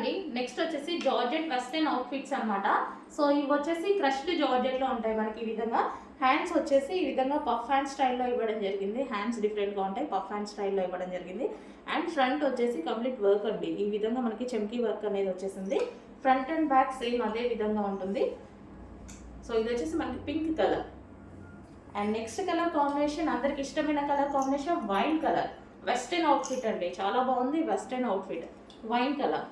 అండి. నెక్స్ట్ వచ్చేసి georgette western outfits అనమాట. సో ఇవి వచ్చేసి క్రష్డ్ జార్జెట్లో ఉంటాయి మనకి ఈ విధంగా. హ్యాండ్స్ వచ్చేసి ఈ విధంగా పఫ్ హ్యాండ్ స్టైల్లో ఇవ్వడం జరిగింది. హ్యాండ్స్ డిఫరెంట్గా ఉంటాయి, పఫ్ హ్యాండ్ స్టైల్లో ఇవ్వడం జరిగింది. అండ్ ఫ్రంట్ వచ్చేసి కంప్లీట్ వర్క్ అండి. ఈ విధంగా మనకి చెమ్కీ వర్క్ అనేది వచ్చేసింది. ఫ్రంట్ అండ్ బ్యాక్ సేమ్ అదే విధంగా ఉంటుంది. సో ఇది వచ్చేసి మనకి pink colour. And next colour combination అందరికి ఇష్టమైన colour combination wine colour. Western outfit అండి, చాలా బాగుంది. Western outfit wine colour.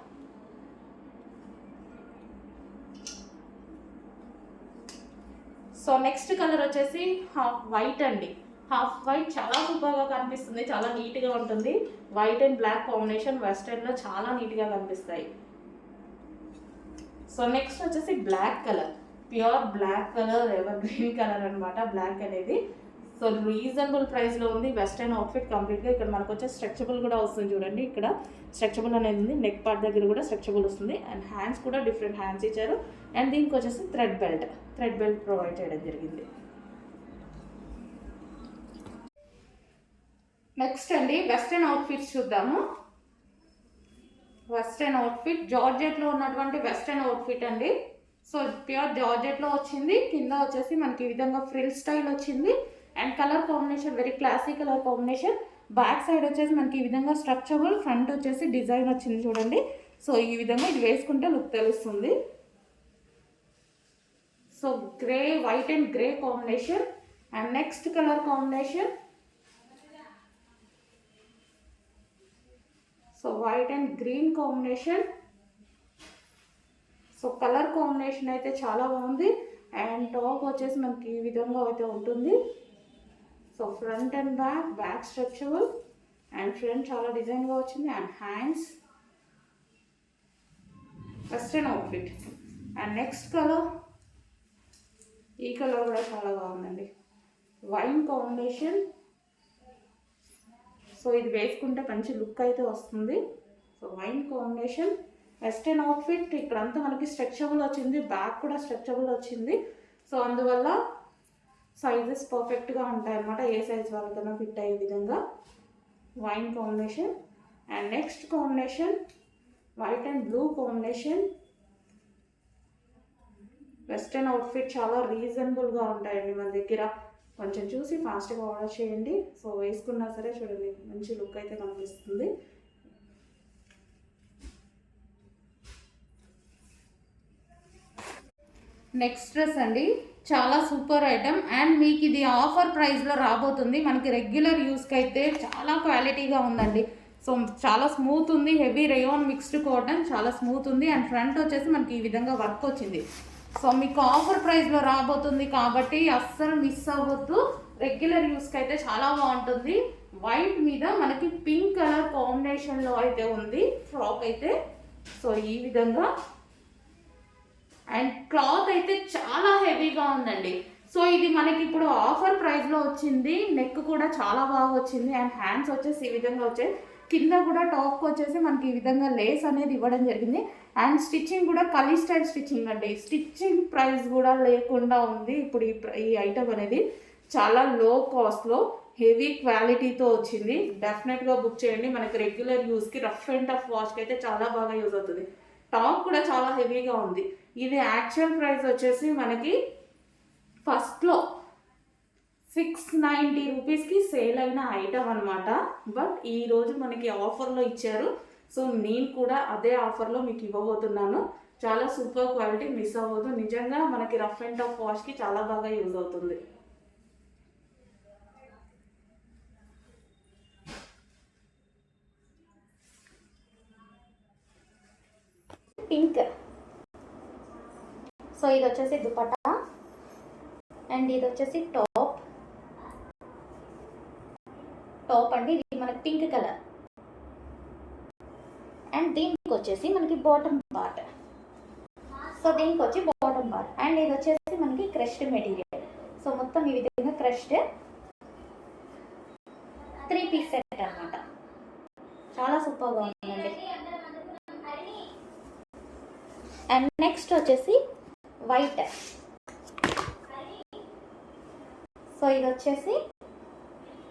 So next colour వచ్చేసి హాఫ్ వైట్ అండి. హాఫ్ వైట్ చాలా సూపర్గా కనిపిస్తుంది, చాలా నీట్గా ఉంటుంది. వైట్ అండ్ బ్లాక్ కాంబినేషన్ వెస్టర్న్లో చాలా నీట్గా కనిపిస్తాయి. సో నెక్స్ట్ వచ్చేసి black colour, pure black colour, evergreen colour అనమాట బ్లాక్ అనేది. సో రీజనబుల్ ప్రైస్లో ఉంది. వెస్టర్న్ అవుట్ఫిట్ కంప్లీట్గా. ఇక్కడ మనకు వచ్చే స్ట్రెచబుల్ కూడా వస్తుంది చూడండి. ఇక్కడ స్ట్రెచబుల్ అనేది ఉంది. నెక్ పార్ట్ దగ్గర కూడా స్ట్రెచబుల్ వస్తుంది. అండ్ హ్యాండ్స్ కూడా డిఫరెంట్ హ్యాండ్స్ ఇచ్చారు. అండ్ దీనికి వచ్చేసి థ్రెడ్ బెల్ట్ ప్రొవైడ్ చేయడం జరిగింది. నెక్స్ట్ అండి వెస్టర్న్ అవుట్ఫిట్స్ చూద్దాము. వెస్టర్న్ అవుట్ఫిట్ జార్జెట్లో ఉన్నటువంటి వెస్టర్న్ అవుట్ఫిట్ అండి. సో ప్యూర్ జార్జెట్లో వచ్చింది. కింద వచ్చేసి మనకి ఈ విధంగా ఫ్రిల్ స్టైల్ వచ్చింది. And colour combination very classy colour combination. Back side వచ్చేసి మనకి ఈ విధంగా స్ట్రక్చరబుల్, ఫ్రంట్ వచ్చేసి డిజైన్ వచ్చింది చూడండి. సో ఈ విధంగా ఇది వేసుకుంటే లుక్ తెలుస్తుంది. So grey, white and grey combination. And next colour combination so white and green combination. So colour combination అయితే చాలా బాగుంది. అండ్ టాప్ వచ్చేసి మనకి ఈ విధంగా అయితే ఉంటుంది. So front and back structurable. And front చాలా డిజైన్గా వచ్చింది. And hands western outfit. And next colour, ఈ కలర్ కూడా చాలా బాగుందండి, వైన్ కాంబినేషన్. సో ఇది వేసుకుంటే మంచి లుక్ అయితే వస్తుంది. So wine combination western outfit. ఇక్కడంతా మనకి స్ట్రెచబుల్ వచ్చింది, బ్యాక్ కూడా స్ట్రెచబుల్ వచ్చింది. సో అందువల్ల సైజెస్ పర్ఫెక్ట్గా ఉంటాయి అన్నమాట. ఏ సైజ్ వాళ్ళకైనా ఫిట్ అయ్యే విధంగా wine combination. And next combination white and blue combination. Western outfit చాలా రీజనబుల్గా ఉంటాయండి మన దగ్గర. కొంచెం చూసి ఫాస్ట్గా ఆర్డర్ చేయండి. సో వేసుకున్నా సరే చూడండి మంచి లుక్ అయితే కనిపిస్తుంది. నెక్స్ట్ డ్రెస్ అండి, చాలా సూపర్ ఐటమ్. అండ్ మీకు ఇది ఆఫర్ ప్రైస్లో రాబోతుంది. మనకి రెగ్యులర్ యూస్కి అయితే చాలా క్వాలిటీగా ఉందండి. సో చాలా స్మూత్ ఉంది. హెవీ రేయాన్ మిక్స్డ్ కాటన్, చాలా స్మూత్ ఉంది. అండ్ ఫ్రంట్ వచ్చేసి మనకి ఈ విధంగా వర్క్ వచ్చింది. సో మీకు ఆఫర్ ప్రైస్లో రాబోతుంది కాబట్టి అస్సలు మిస్ అవ్వద్దు. రెగ్యులర్ యూస్కి అయితే చాలా బాగుంటుంది. వైట్ మీద మనకి పింక్ కలర్ కాంబినేషన్లో అయితే ఉంది ఫ్రాక్ అయితే. సో ఈ విధంగా. అండ్ క్లాత్ అయితే చాలా హెవీగా ఉందండి. సో ఇది మనకి ఇప్పుడు ఆఫర్ ప్రైస్లో వచ్చింది. నెక్ కూడా చాలా బాగా వచ్చింది. అండ్ హ్యాండ్స్ వచ్చేసి ఈ విధంగా వచ్చాయి. కింద కూడా టాప్కి వచ్చేసి మనకి ఈ విధంగా లేస్ అనేది ఇవ్వడం జరిగింది. అండ్ స్టిచ్చింగ్ కూడా కలీ స్టైల్ స్టిచ్చింగ్ అండి. స్టిచ్చింగ్ ప్రైస్ కూడా లేకుండా ఉంది ఇప్పుడు ఈ ఐటమ్ అనేది. చాలా లో కాస్ట్లో హెవీ క్వాలిటీతో వచ్చింది. డెఫినెట్గా బుక్ చేయండి. మనకి రెగ్యులర్ యూస్కి, రఫ్ అండ్ టఫ్ వాష్కి అయితే చాలా బాగా యూజ్ అవుతుంది. టాప్ కూడా చాలా హెవీగా ఉంది. ఇది యాక్చువల్ ప్రైస్ వచ్చేసి మనకి ఫస్ట్లో 690 రూపీస్కి సేల్ అయిన ఐటమ్ అనమాట. బట్ ఈరోజు మనకి ఆఫర్లో ఇచ్చారు. సో నేను కూడా అదే ఆఫర్లో మీకు ఇవ్వబోతున్నాను. చాలా సూపర్ క్వాలిటీ, మిస్ అవ్వదు. నిజంగా మనకి రఫ్ అండ్ టఫ్ వాష్కి చాలా బాగా యూజ్ అవుతుంది. పింక్. సో ఇది వచ్చేసి దుపట్టా. అండ్ ఇది వచ్చేసి టాప్ అండి. ఇది మనకి పింక్ కలర్. అండ్ దీనికి వచ్చేసి మనకి బాటమ్ పార్ట్. సో దీనికి వచ్చి బాటమ్ పార్ట్. అండ్ ఇది వచ్చేసి మనకి క్రష్డ్ మెటీరియల్. సో మొత్తం ఈ విధంగా క్రష్డ్ 3 పీస్ సెట్ అనమాట. చాలా సూపర్గా ఉందండి. అండ్ నెక్స్ట్ వచ్చేసి వైట్. సో ఇది వచ్చేసి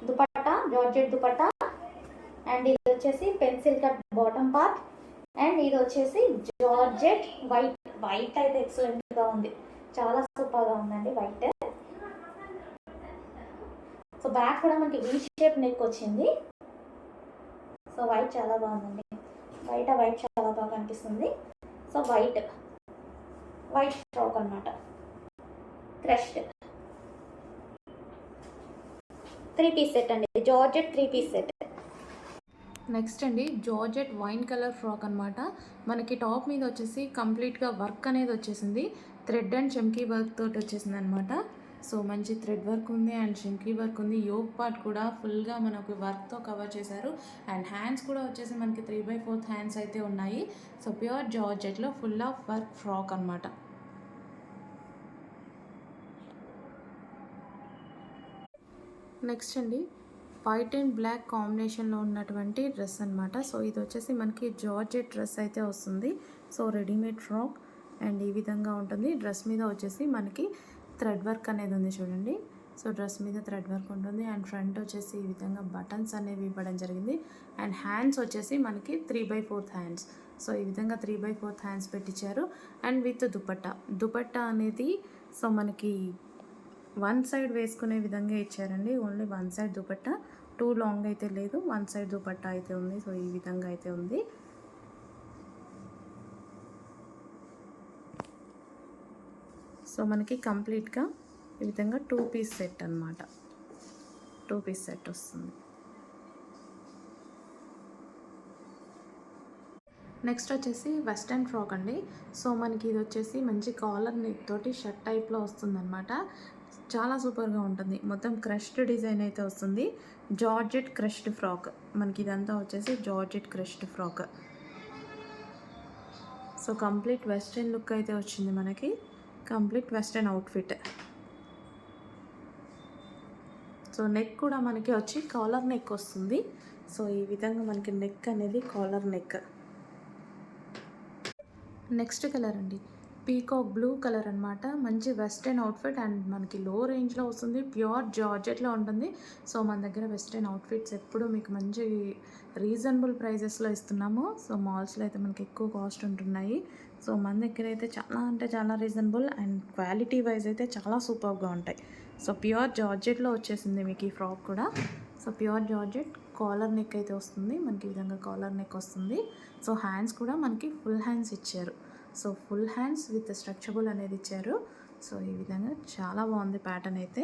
దుపట్టా, జార్జెట్ దుపట్టా. అండ్ ఇది వచ్చేసి pencil cut bottom part. And ఇది వచ్చేసి జార్జెట్ వైట్. వైట్ అయితే ఎక్సలెంట్గా ఉంది, చాలా సూపర్గా ఉందండి వైట్. సో బ్యాక్ కూడా మనకి వీ షేప్ నెక్ వచ్చింది. సో వైట్ చాలా బాగుందండి, బయట వైట్ చాలా బాగా కనిపిస్తుంది. సో వైట్ ఫ్రాక్ అనమాట, క్రష్డ్ 3-పీస్ సెట్ అండి, జార్జెట్ 3-పీస్ సెట్. నెక్స్ట్ అండి జార్జెట్ వైన్ కలర్ ఫ్రాక్ అనమాట. మనకి టాప్ మీద వచ్చేసి కంప్లీట్గా వర్క్ అనేది వచ్చేసింది, థ్రెడ్ అండ్ చమ్కీ వర్క్ తోటి వచ్చేసింది అనమాట. సో మంచి థ్రెడ్ వర్క్ ఉంది అండ్ చమ్కీ వర్క్ ఉంది. యోక్ పార్ట్ కూడా ఫుల్గా మనకు వర్క్తో కవర్ చేశారు. అండ్ హ్యాండ్స్ కూడా వచ్చేసి మనకి 3/4 హ్యాండ్స్ అయితే ఉన్నాయి. సో ప్యూర్ జార్జెట్లో ఫుల్ ఆఫ్ వర్క్ ఫ్రాక్ అనమాట. నెక్స్ట్ అండి వైట్ అండ్ బ్లాక్ కాంబినేషన్లో ఉన్నటువంటి డ్రెస్ అనమాట. సో ఇది వచ్చేసి మనకి జార్జెట్ డ్రెస్ అయితే వస్తుంది. సో రెడీమేడ్ ఫ్రాక్ అండ్ ఈ విధంగా ఉంటుంది. డ్రెస్ మీద వచ్చేసి మనకి థ్రెడ్ వర్క్ అనేది ఉంది చూడండి. సో డ్రెస్ మీద థ్రెడ్ వర్క్ ఉంటుంది అండ్ ఫ్రంట్ వచ్చేసి ఈ విధంగా బటన్స్ అనేవి ఇవ్వడం జరిగింది. అండ్ హ్యాండ్స్ వచ్చేసి మనకి 3/4 హ్యాండ్స్. సో ఈ విధంగా 3/4 హ్యాండ్స్ పెట్టించారు. అండ్ విత్ దుపట్టా అనేది సో మనకి వన్ సైడ్ వేసుకునే విధంగా ఇచ్చారండి. Only one side dupatta, two long అయితే లేదు, వన్ సైడ్ దుపట్టా అయితే ఉంది. సో ఈ విధంగా అయితే ఉంది. సో మనకి కంప్లీట్గా ఈ విధంగా 2-పీస్ సెట్ అనమాట, 2-పీస్ సెట్ వస్తుంది. నెక్స్ట్ వచ్చేసి వెస్ట్రన్ ఫ్రాక్ అండి. సో మనకి ఇది వచ్చేసి మంచి కాలర్ నెక్ తోటి షర్ట్ టైప్లో వస్తుందన్నమాట. చాలా సూపర్గా ఉంటుంది. మొత్తం క్రష్డ్ డిజైన్ అయితే వస్తుంది. జార్జెట్ క్రష్డ్ ఫ్రాక్, మనకి ఇదంతా వచ్చేసి georgette crushed frock. So complete western look అయితే వచ్చింది మనకి, complete western outfit. So neck కూడా మనకి వచ్చి కాలర్ నెక్ వస్తుంది. సో ఈ విధంగా మనకి నెక్ అనేది కాలర్ నెక్. నెక్స్ట్ కలర్ అండి పీకాక్ బ్లూ కలర్ అనమాట. మంచి వెస్ట్రన్ అవుట్ఫిట్ అండ్ మనకి లో రేంజ్లో వస్తుంది, ప్యూర్ జార్జెట్లో ఉంటుంది. సో మన దగ్గర వెస్ట్రన్ అవుట్ఫిట్స్ ఎప్పుడు మీకు మంచి రీజనబుల్ ప్రైజెస్లో ఇస్తున్నాము. సో మాల్స్లో అయితే మనకి ఎక్కువ కాస్ట్ ఉంటున్నాయి. సో మన దగ్గర అయితే చాలా అంటే చాలా రీజనబుల్ అండ్ క్వాలిటీ వైజ్ అయితే చాలా సూపర్గా ఉంటాయి. సో ప్యూర్ జార్జెట్లో వచ్చేసింది మీకు ఈ ఫ్రాక్ కూడా. So pure georgette collar neck అయితే వస్తుంది మనకి, ఈ విధంగా కాలర్ నెక్ వస్తుంది. సో హ్యాండ్స్ కూడా మనకి ఫుల్ హ్యాండ్స్ ఇచ్చారు. So full hands with stretchable అనేది ఇచ్చారు. సో ఈ విధంగా చాలా బాగుంది ప్యాటర్న్ అయితే.